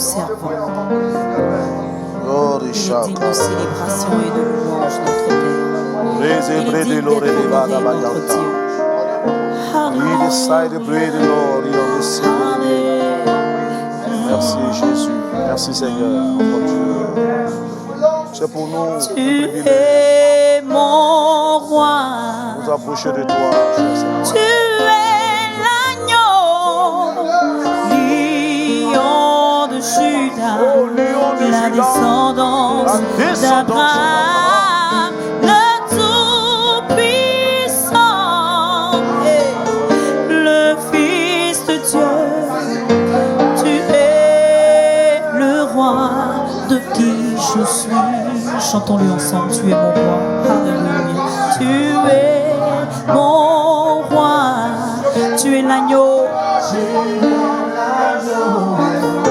servant. Il est digne de célébration et de louange, notre Père. Il est digne d'être honoré, notre Dieu. Merci Jésus, merci Seigneur, notre Dieu. C'est pour nous un privilège. Tu es mon roi. Nous approcher de toi, cher Seigneur. Tu es l'agneau, lion de Juda, la descendance d'Abraham, le Tout-Puissant, le Fils de Dieu. Tu es le roi de qui je suis. Chantons-le ensemble, tu es mon roi. Alléluia. Tu es mon roi, tu es l'agneau,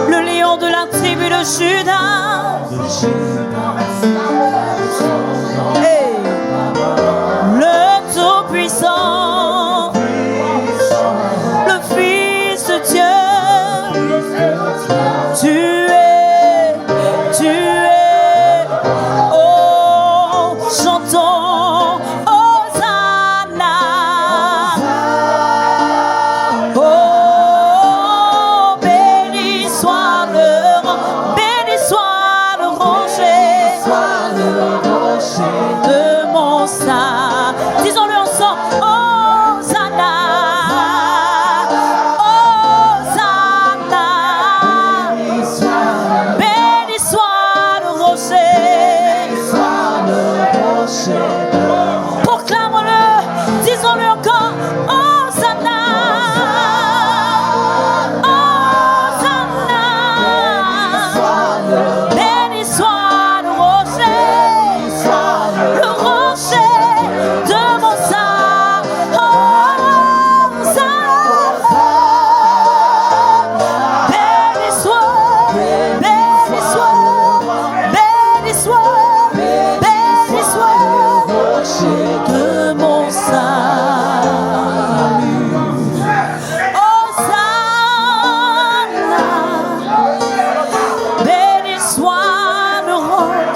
le lion de la tribu de Juda. Hey. Le Tout-Puissant, le Fils de Dieu. Tu es, oh, chantons, Hosanna. Oh, béni soit le rocher de mon salut. Disons-le ensemble, Hosanna. Hosanna. Béni soit le rocher. Proclame-le, disons-le encore, Hosanna. Hosanna. Béni soit le rocher de mon salut. Béni soit, béni soit, béni soit, béni soit de mon salut. Hosanna. Béni soit le rocher,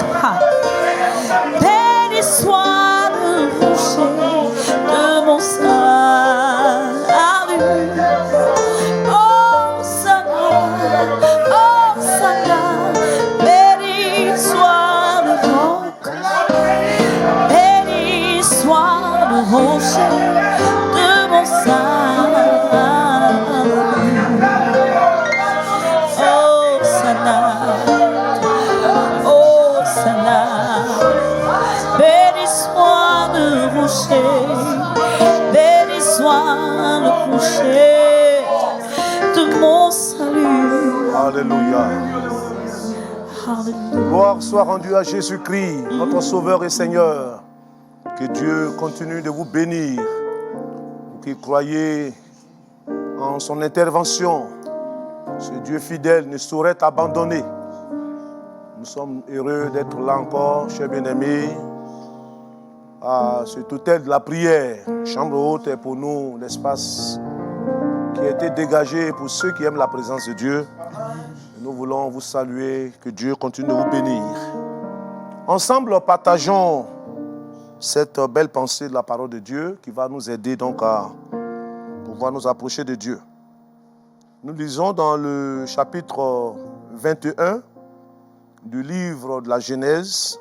béni soit le rocher de mon salut. Hosanna, Hosanna. Béni soit le roc, béni soit le rocher de mon salut. Hosanna, Hosanna. Béni soit le rocher, béni soit le rocher de mon salut. Alléluia. Alléluia. Gloire soit rendue à Jésus-Christ, notre Sauveur et Seigneur. Que Dieu continue de vous bénir. Vous qui croyez en son intervention, ce Dieu fidèle ne saurait abandonner. Nous sommes heureux d'être là encore, chers bien-aimés, à cet hôtel de la prière. Chambre haute est pour nous l'espace qui a été dégagé pour ceux qui aiment la présence de Dieu. Nous voulons vous saluer, que Dieu continue de vous bénir. Ensemble, partageons cette belle pensée de la parole de Dieu qui va nous aider donc à pouvoir nous approcher de Dieu. Nous lisons dans le chapitre 21 du livre de la Genèse.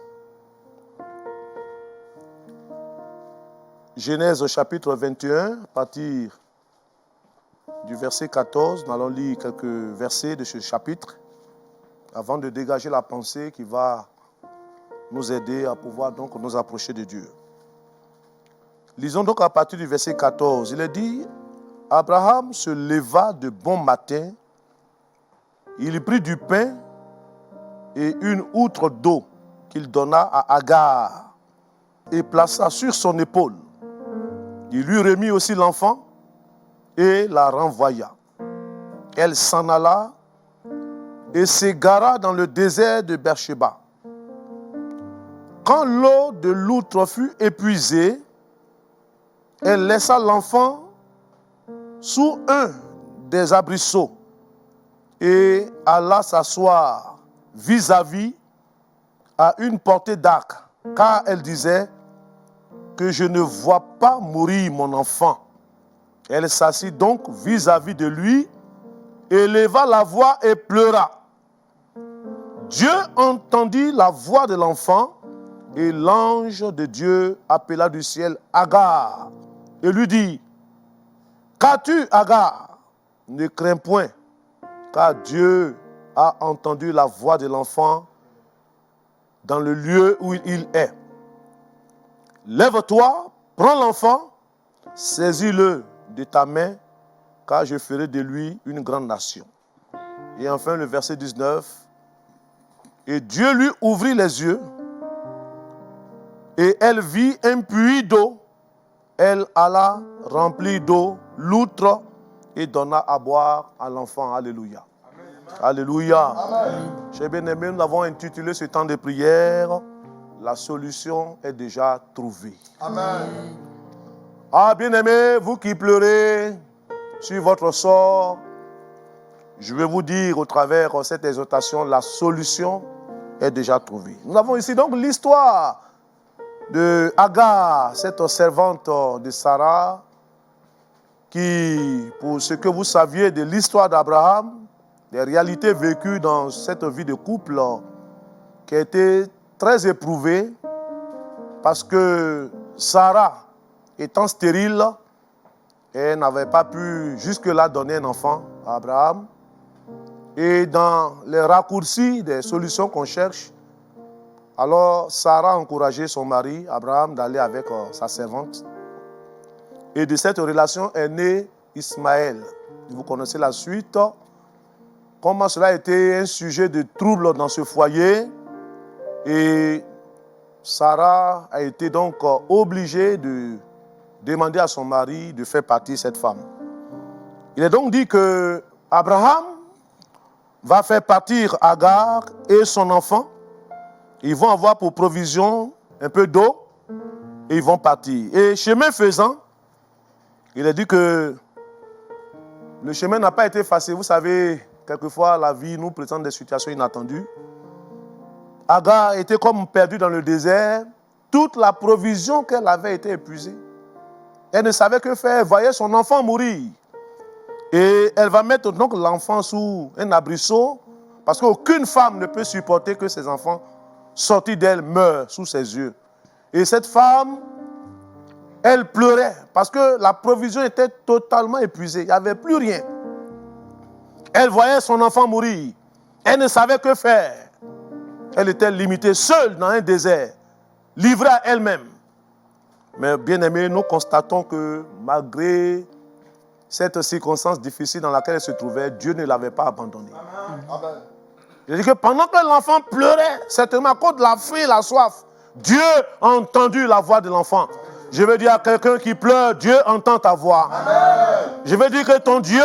Genèse chapitre 21, à partir du verset 14. Nous allons lire quelques versets de ce chapitre avant de dégager la pensée qui va nous aider à pouvoir donc nous approcher de Dieu. Lisons donc à partir du verset 14. Il est dit: Abraham se leva de bon matin, il prit du pain et une outre d'eau qu'il donna à Agar et plaça sur son épaule. Il lui remit aussi l'enfant et la renvoya. Elle s'en alla et s'égara dans le désert de Beersheba. Quand l'eau de l'outre fut épuisée, elle laissa l'enfant sous un des arbrisseaux et alla s'asseoir vis-à-vis à une portée d'arc, car elle disait que je ne vois pas mourir mon enfant. Elle s'assit donc vis-à-vis de lui, éleva la voix et pleura. Dieu entendit la voix de l'enfant et l'ange de Dieu appela du ciel Agar et lui dit, qu'as-tu, Agar? Ne crains point, car Dieu a entendu la voix de l'enfant dans le lieu où il est. Lève-toi, prends l'enfant, saisis-le de ta main, car je ferai de lui une grande nation. Et enfin le verset 19. Et Dieu lui ouvrit les yeux, et elle vit un puits d'eau. Elle alla remplir d'eau l'outre et donna à boire à l'enfant. Alléluia. Amen. Alléluia. Chers bien-aimés, nous avons intitulé ce temps de prière, la solution est déjà trouvée. Amen. Ah, bien-aimés, vous qui pleurez sur votre sort, je vais vous dire au travers de cette exhortation, la solution est déjà trouvée. Nous avons ici donc l'histoire de Agar, cette servante de Sarah, qui, pour ce que vous saviez de l'histoire d'Abraham, des réalités vécues dans cette vie de couple, qui a été très éprouvée, parce que Sarah, étant stérile, elle n'avait pas pu jusque-là donner un enfant à Abraham. Et dans les raccourcis des solutions qu'on cherche, alors Sarah a encouragé son mari, Abraham, d'aller avec sa servante. Et de cette relation est né Ismaël. Vous connaissez la suite. Comment cela a été un sujet de trouble dans ce foyer. Et Sarah a été donc obligée de demander à son mari de faire partir cette femme. Il est donc dit que Abraham va faire partir Agar et son enfant. Ils vont avoir pour provision un peu d'eau et ils vont partir. Et chemin faisant, il est dit que le chemin n'a pas été facile. Vous savez, quelquefois la vie nous présente des situations inattendues. Agar était comme perdue dans le désert. Toute la provision qu'elle avait été épuisée. Elle ne savait que faire. Elle voyait son enfant mourir. Et elle va mettre donc l'enfant sous un abrisseau, parce qu'aucune femme ne peut supporter que ses enfants sortis d'elle meurent sous ses yeux. Et cette femme, elle pleurait, parce que la provision était totalement épuisée. Il n'y avait plus rien. Elle voyait son enfant mourir. Elle ne savait que faire. Elle était limitée, seule dans un désert, livrée à elle-même. Mais bien aimés, nous constatons que malgré cette circonstance difficile dans laquelle elle se trouvait, Dieu ne l'avait pas abandonnée. Amen. Il dit que pendant que l'enfant pleurait, certainement à cause de la faim et la soif, Dieu a entendu la voix de l'enfant. Je veux dire à quelqu'un qui pleure, Dieu entend ta voix. Amen. Je veux dire que ton Dieu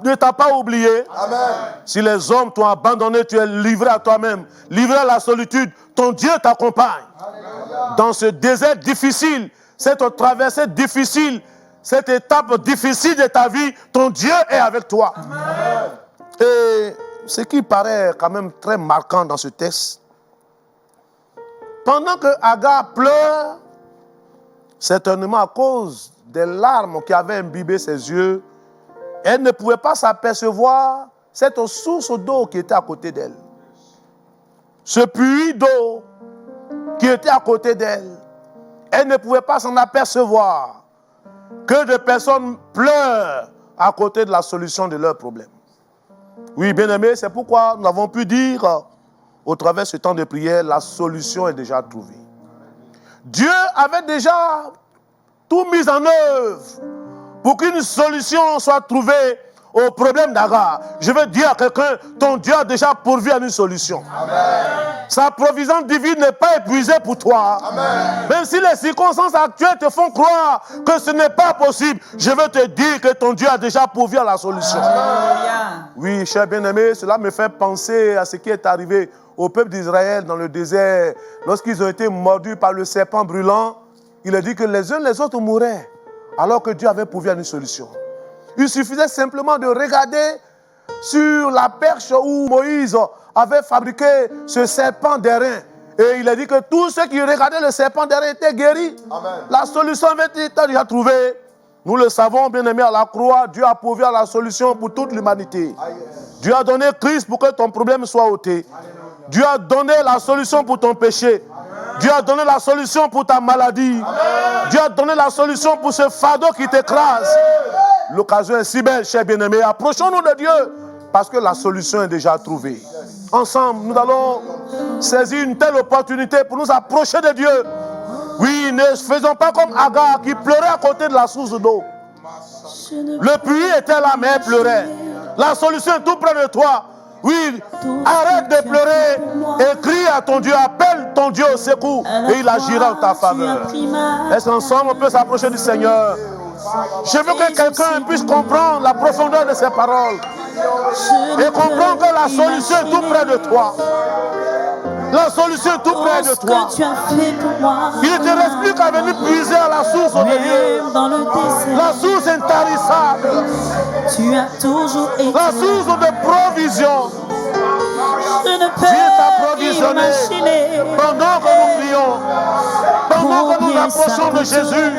ne t'a pas oublié. Amen. Si les hommes t'ont abandonné, tu es livré à toi-même, livré à la solitude, ton Dieu t'accompagne. Amen. Dans ce désert difficile, cette traversée difficile, cette étape difficile de ta vie, ton Dieu est avec toi. Amen. Et ce qui paraît quand même très marquant dans ce texte, pendant que Agar pleure, certainement à cause des larmes qui avaient imbibé ses yeux, elle ne pouvait pas s'apercevoir cette source d'eau qui était à côté d'elle. Ce puits d'eau qui était à côté d'elle, elle ne pouvait pas s'en apercevoir. Que de personnes pleurent à côté de la solution de leurs problèmes. Oui, bien-aimés, c'est pourquoi nous avons pu dire, au travers de ce temps de prière, la solution est déjà trouvée. Dieu avait déjà tout mis en œuvre pour qu'une solution soit trouvée au problème d'Agar. Je veux dire à quelqu'un, ton Dieu a déjà pourvu à une solution. Amen. Sa provision divine n'est pas épuisée pour toi. Amen. Même si les circonstances actuelles te font croire que ce n'est pas possible, je veux te dire que ton Dieu a déjà pourvu à la solution. Amen. Oui, cher bien-aimé, cela me fait penser à ce qui est arrivé au peuple d'Israël dans le désert. Lorsqu'ils ont été mordus par le serpent brûlant, il a dit que les uns les autres mouraient, alors que Dieu avait pourvu à une solution. Il suffisait simplement de regarder sur la perche où Moïse avait fabriqué ce serpent d'airain. Et il a dit que tous ceux qui regardaient le serpent d'airain étaient guéris. Amen. La solution avait été déjà trouvée. Nous le savons, bien aimé, à la croix, Dieu a pourvu la solution pour toute l'humanité. Dieu a donné Christ pour que ton problème soit ôté. Dieu a donné la solution pour ton péché. Dieu a donné la solution pour ta maladie. Dieu a donné la solution pour ce fardeau qui t'écrase. L'occasion est si belle, chers bien-aimés. Approchons-nous de Dieu parce que la solution est déjà trouvée. Ensemble, nous allons saisir une telle opportunité pour nous approcher de Dieu. Oui, ne faisons pas comme Agar qui pleurait à côté de la source d'eau. Le puits était là, mais elle pleurait. La solution est tout près de toi. Oui, arrête de pleurer et crie à ton Dieu, appelle ton Dieu au secours et il agira en ta faveur. Est-ce qu'ensemble on peut s'approcher du Seigneur? Je veux que quelqu'un puisse comprendre la profondeur de ces paroles et comprendre que la solution est tout près de toi. La solution est tout près de toi. Il ne te reste plus qu'à venir puiser à la source de Dieu. La source intarissable. Tu as toujours été la source de provision. Dieu t'a provisionné pendant que nous prions, pendant que nous approchons de Jésus.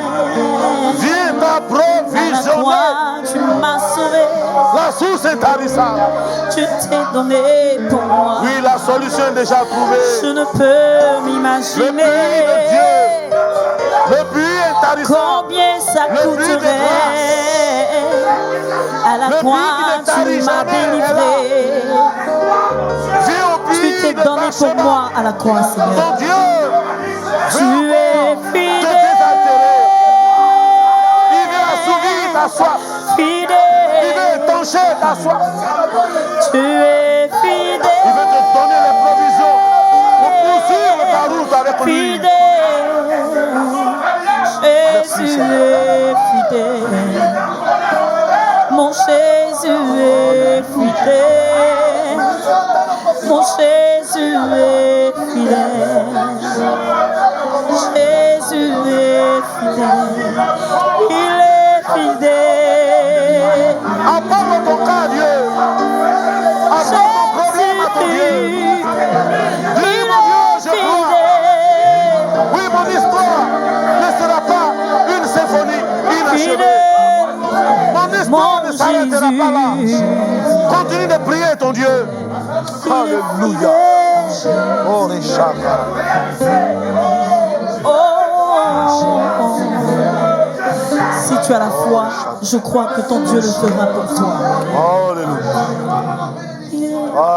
Dieu t'a provisionné. Tu m'as sauvé. La source intarissable. Tu t'es donné pour moi. Oui, la solution est déjà trouvée. Je ne peux m'imaginer. Le puits de Dieu. Le puits intarissable. Combien ça coûterait. À la croix, tu m'as délivré. Tu t'es donné pour moi à la croix, Seigneur. Ton Dieu, tu es fidèle. Il veut assouvir ta soif. Fidèle. Il veut étancher ta soif. Tu es fidèle. Il veut te donner les provisions pour poursuivre ta route avec lui. Fidèle. Jésus est fidèle. Mon Jésus est fidèle. Mon Jésus est fidèle. Jésus est fidèle. Il est fidèle. Apporte ton cas à Dieu. Apporte ton problème à ton Dieu. Dis mon Dieu, je crois. Oui, mon histoire ne sera pas une symphonie inachevée. Mon histoire ne s'arrêtera pas là. Continue de prier ton Dieu. Alléluia. Oh, Richard. Si tu as la foi, je crois que ton Dieu le fera pour toi. Alléluia.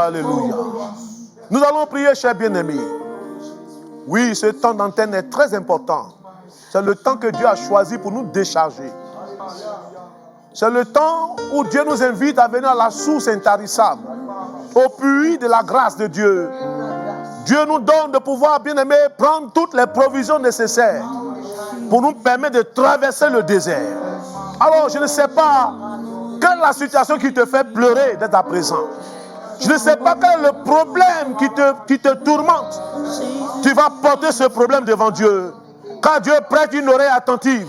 Alléluia. Nous allons prier, chers bien-aimés. Oui, ce temps d'antenne est très important. C'est le temps que Dieu a choisi pour nous décharger. C'est le temps où Dieu nous invite à venir à la source intarissable, au puits de la grâce de Dieu. Dieu nous donne de pouvoir, bien aimé, prendre toutes les provisions nécessaires pour nous permettre de traverser le désert. Alors, je ne sais pas quelle est la situation qui te fait pleurer dès à présent. Je ne sais pas quel est le problème qui te tourmente. Tu vas porter ce problème devant Dieu. Car Dieu prête une oreille attentive.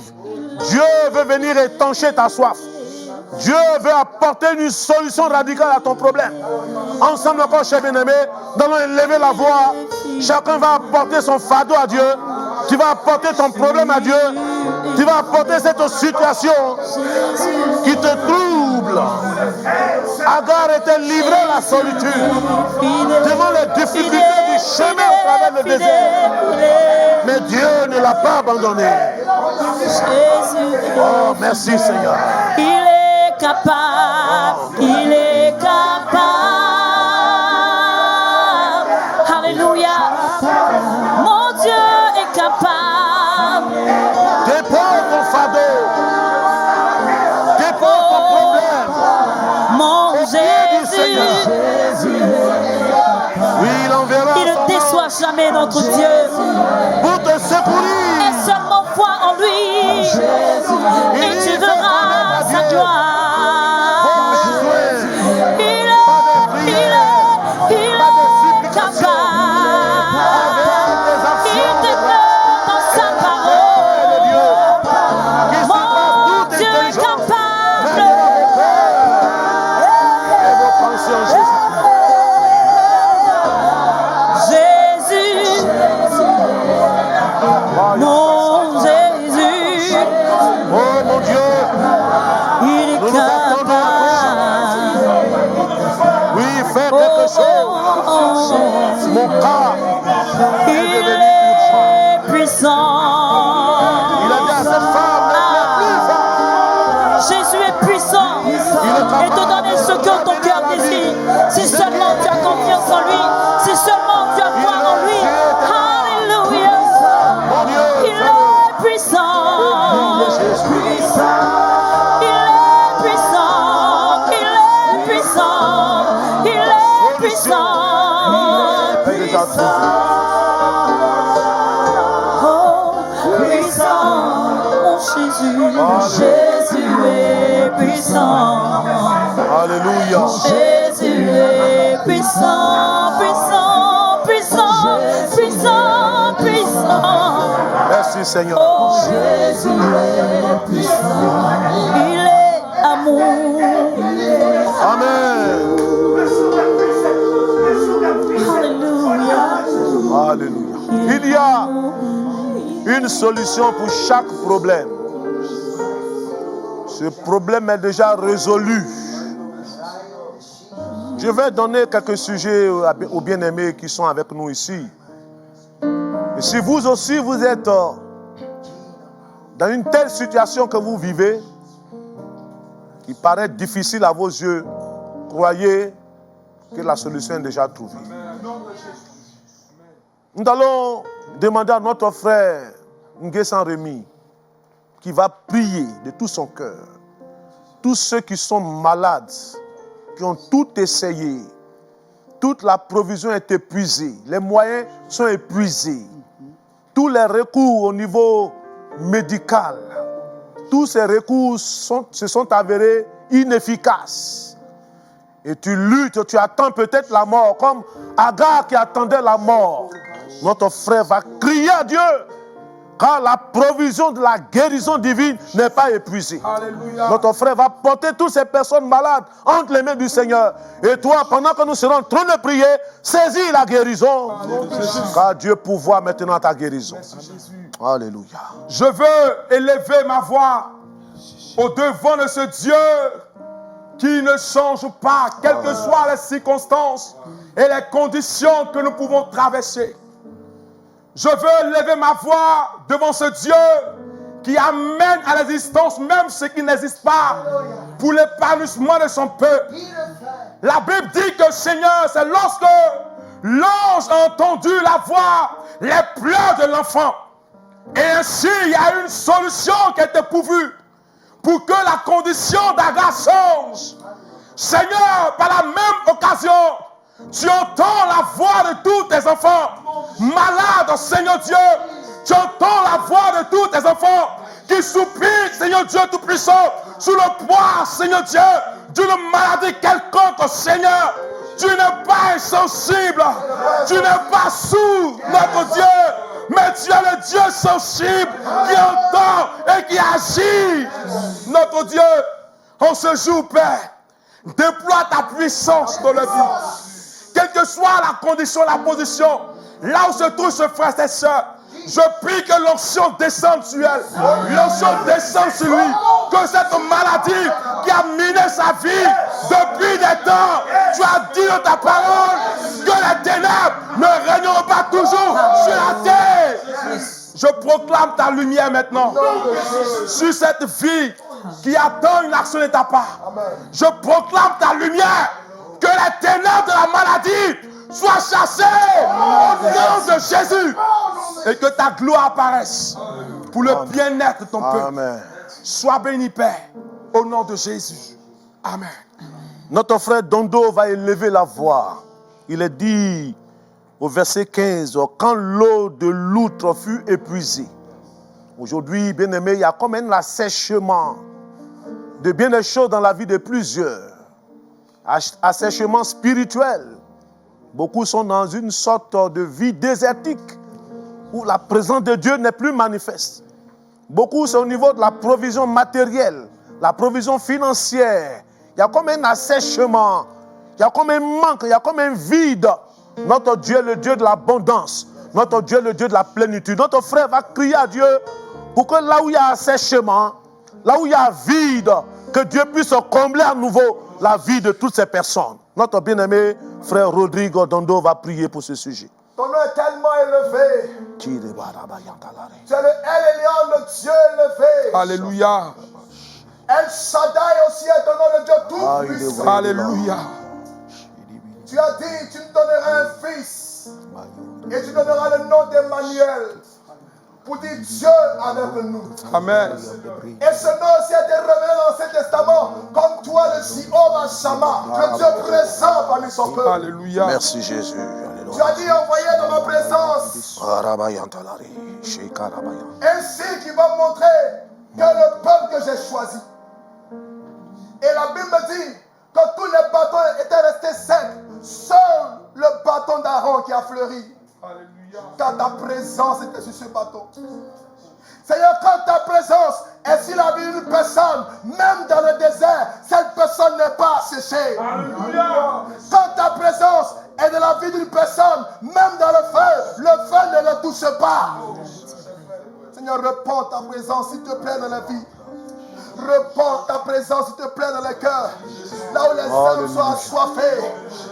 Dieu veut venir étancher ta soif. Dieu veut apporter une solution radicale à ton problème. Ensemble encore, chers bien-aimés, nous allons élever la voix. Chacun va apporter son fardeau à Dieu. Tu vas apporter ton problème à Dieu. Tu vas apporter cette situation qui te trouble. Agar était livrée à la solitude devant les difficultés du chemin au travers du désert. Mais Dieu ne l'a pas abandonné. Oh, merci Seigneur. Il est capable, il est capable. Alléluia. Mon Dieu est capable. Dépose ton fardeau. Dépose ton problème. Mon Jésus. Oui, il enverra. Il ne déçoit jamais notre Dieu. Pour te secourir. Et seulement foi en lui. Et tu verras sa gloire. péché. Mon cas est devenu urgent. Puissant. Il a dit à cette femme, ne pleure plus, va. Jésus est puissant et te donner ce que ton cœur désire. Si seulement tu as confiance en lui, si seulement tu as foi en lui. Alléluia. Il est puissant. Il est puissant. Il est puissant. Il est puissant. Oh, puissant, mon Jésus. Jésus est puissant. Alléluia. Jésus est puissant, puissant, puissant, puissant, puissant. Merci Seigneur. Oh, Jésus est puissant. Il est amour. Amen. Alléluia. Alléluia. Il y a une solution pour chaque problème. Ce problème est déjà résolu. Je vais donner quelques sujets aux bien-aimés qui sont avec nous ici. Et si vous aussi vous êtes dans une telle situation que vous vivez, qui paraît difficile à vos yeux, croyez que la solution est déjà trouvée. Nous allons demander à notre frère Nguessan Rémy, qui va prier de tout son cœur. Tous ceux qui sont malades, qui ont tout essayé, toute la provision est épuisée, les moyens sont épuisés, tous les recours au niveau médical, tous ces recours se sont avérés inefficaces. Et tu luttes, tu attends peut-être la mort, comme Agar qui attendait la mort. Notre frère va crier à Dieu, car la provision de la guérison divine n'est pas épuisée. Alléluia. Notre frère va porter toutes ces personnes malades entre les mains du Seigneur. Et toi, pendant que nous serons en train de prier, saisis la guérison. Alléluia. Car Dieu pourvoit maintenant ta guérison. Alléluia. Je veux élever ma voix au devant de ce Dieu qui ne change pas, quelles que soient les circonstances et les conditions que nous pouvons traverser. Je veux lever ma voix devant ce Dieu qui amène à l'existence même ce qui n'existe pas pour l'épanouissement de son peuple. La Bible dit que Seigneur, c'est lorsque l'ange a entendu la voix, les pleurs de l'enfant. Et ainsi, il y a une solution qui a été pourvue pour que la condition d'Agar change. Seigneur, par la même occasion, tu entends la voix de tous tes enfants malades, Seigneur Dieu. Tu entends la voix de tous tes enfants qui soupirent, Seigneur Dieu Tout-Puissant, sous le poids, Seigneur Dieu, d'une maladie quelconque, Seigneur. Tu n'es pas insensible, tu n'es pas sourd, notre Dieu, mais tu es le Dieu sensible qui entend et qui agit. Notre Dieu, en ce jour, Père, déploie ta puissance dans le vie. Quelle que soit la condition, la position, là où se trouvent ce frère et soeurs, je prie que l'onction descende sur elle. L'onction descende sur lui. Que cette maladie qui a miné sa vie depuis des temps, tu as dit dans ta parole que les ténèbres ne régneront pas toujours sur la terre. Je proclame ta lumière maintenant sur cette vie qui attend une action de ta part. Je proclame ta lumière, que les ténèbres de la maladie soient chassées au nom de Jésus et que ta gloire apparaisse pour le bien-être de ton peuple. Sois béni, Père, au nom de Jésus. Amen. Notre frère Dondo va élever la voix. Il est dit au verset 15, quand l'eau de l'outre fut épuisée. Aujourd'hui, bien-aimé, il y a comme un assèchement de bien des choses dans la vie de plusieurs. Assèchement spirituel. Beaucoup sont dans une sorte de vie désertique où la présence de Dieu n'est plus manifeste. Beaucoup, c'est au niveau de la provision matérielle, la provision financière. Il y a comme un assèchement, il y a comme un manque, il y a comme un vide. Notre Dieu est le Dieu de l'abondance. Notre Dieu est le Dieu de la plénitude. Notre frère va crier à Dieu pour que là où il y a assèchement, là où il y a vide, que Dieu puisse combler à nouveau la vie de toutes ces personnes. Notre bien-aimé frère Rodrigo Dondo va prier pour ce sujet. Ton nom est tellement élevé. Tu es le El Elyon, le Dieu élevé. Alléluia. El Shaddai aussi est ton nom, le Dieu tout-puissant. Alléluia. Tu as dit, tu nous donneras un fils. Et tu donneras le nom d'Emmanuel. Pour dire Dieu avec nous. Amen. Et ce nom aussi a été révélé dans l'Ancien Testament comme toi, le Jéhovah Shammah, le Dieu présent parmi son peuple. Alléluia. Merci Jésus. Tu as dit, envoyez dans ma présence. Ainsi qu'il va montrer que le peuple que j'ai choisi. Et la Bible me dit que tous les bâtons étaient restés secs. Seul le bâton d'Aaron qui a fleuri. Alléluia. Car ta présence était sur ce bâton. Seigneur, quand ta présence est sur la vie d'une personne, même dans le désert, cette personne n'est pas séchée. Alléluia. Quand ta présence est dans la vie d'une personne, même dans le feu ne le touche pas. Seigneur, répands ta présence, s'il te plaît, dans la vie. Répands ta présence, s'il te plaît, dans le cœur. Là où les âmes sont assoiffées,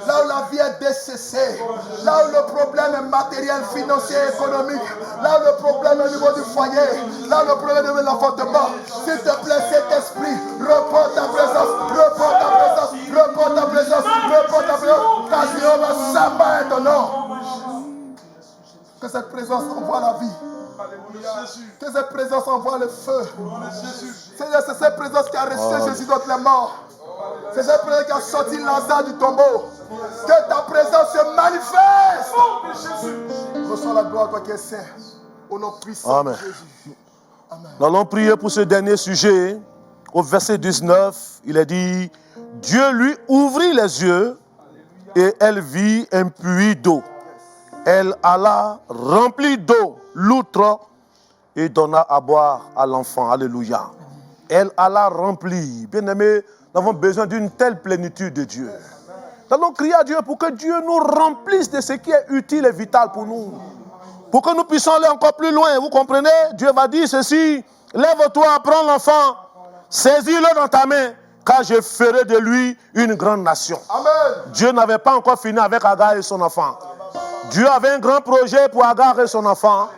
là où la vie est desséchée, là où le problème est matériel, financier, économique, là où le problème est au niveau du foyer, là où le problème est au niveau de l'enfantement. S'il te plaît, cet esprit, répands ta présence, répands ta présence, répands ta présence, répands ta présence, car Jéhovah Shammah est ton nom. Que cette présence envoie la vie. Que cette présence envoie le feu. Seigneur, c'est cette présence qui a ressuscité Jésus d'entre les morts. C'est cette présence qui a sorti Lazare du tombeau. Que ta présence se manifeste. Reçois la gloire, toi qui es saint. Au nom puissant de Jésus. Amen. Nous allons prier pour ce dernier sujet. Au verset 19, il est dit, Dieu lui ouvrit les yeux et elle vit un puits d'eau. Elle alla remplir d'eau l'outre et donna à boire à l'enfant. Alléluia. Elle alla remplir. Bien-aimés, nous avons besoin d'une telle plénitude de Dieu. Nous allons crier à Dieu pour que Dieu nous remplisse de ce qui est utile et vital pour nous. Pour que nous puissions aller encore plus loin. Vous comprenez? Dieu va dire ceci. Lève-toi, prends l'enfant, saisis-le dans ta main, car je ferai de lui une grande nation. Amen. Dieu n'avait pas encore fini avec Agar et son enfant. Dieu avait un grand projet pour Agar et son enfant.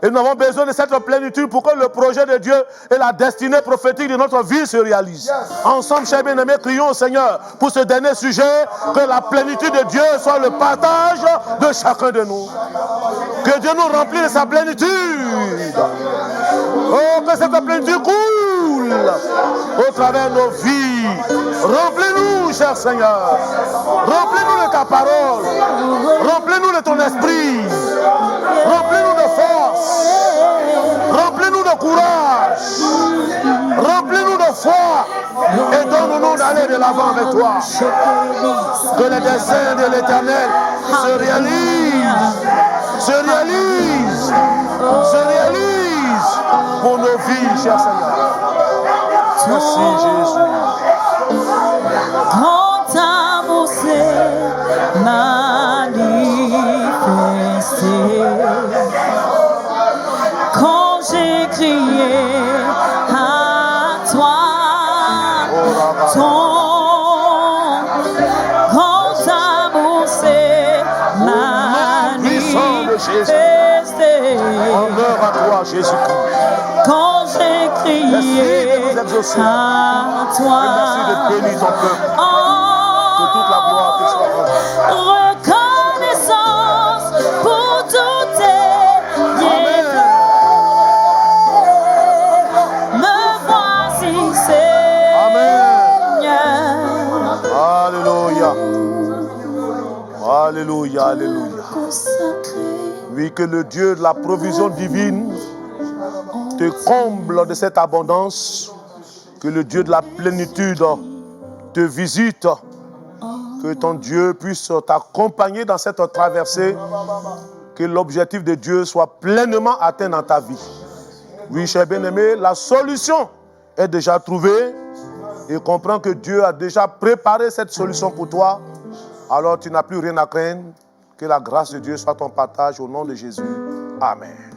Et nous avons besoin de cette plénitude pour que le projet de Dieu et la destinée prophétique de notre vie se réalisent. Yes. Ensemble, chers bien-aimés, crions au Seigneur pour ce dernier sujet, que la plénitude de Dieu soit le partage de chacun de nous. Que Dieu nous remplisse de sa plénitude. Oh, que cette plénitude coule au travers de nos vies. Remplis-nous, cher Seigneur. Remplis-nous de ta parole. Remplis-nous de ton esprit. Remplis-nous de force. Remplis-nous de courage. Remplis-nous de foi. Et donne-nous d'aller de l'avant avec toi. Que les desseins de l'Éternel se réalisent. Se réalisent. Se réalisent pour nos vies, cher Seigneur. Merci, Jésus. Grand amour s'est manifesté. Quand j'ai crié à toi, ton grand amour s'est manifesté. Honneur à toi, Jésus-Christ. Quand j'ai crié à toi, merci de bénir ton peuple. Que toute la gloire te soit rendue. Reconnaissance pour tout tes bienfaits. Me voici, Seigneur. Alléluia. Alléluia, alléluia. Oui, que le Dieu de la provision divine te comble de cette abondance. Que le Dieu de la plénitude te visite. Que ton Dieu puisse t'accompagner dans cette traversée. Que l'objectif de Dieu soit pleinement atteint dans ta vie. Oui, cher bien-aimé, la solution est déjà trouvée. Et comprends que Dieu a déjà préparé cette solution pour toi. Alors tu n'as plus rien à craindre. Que la grâce de Dieu soit ton partage au nom de Jésus. Amen.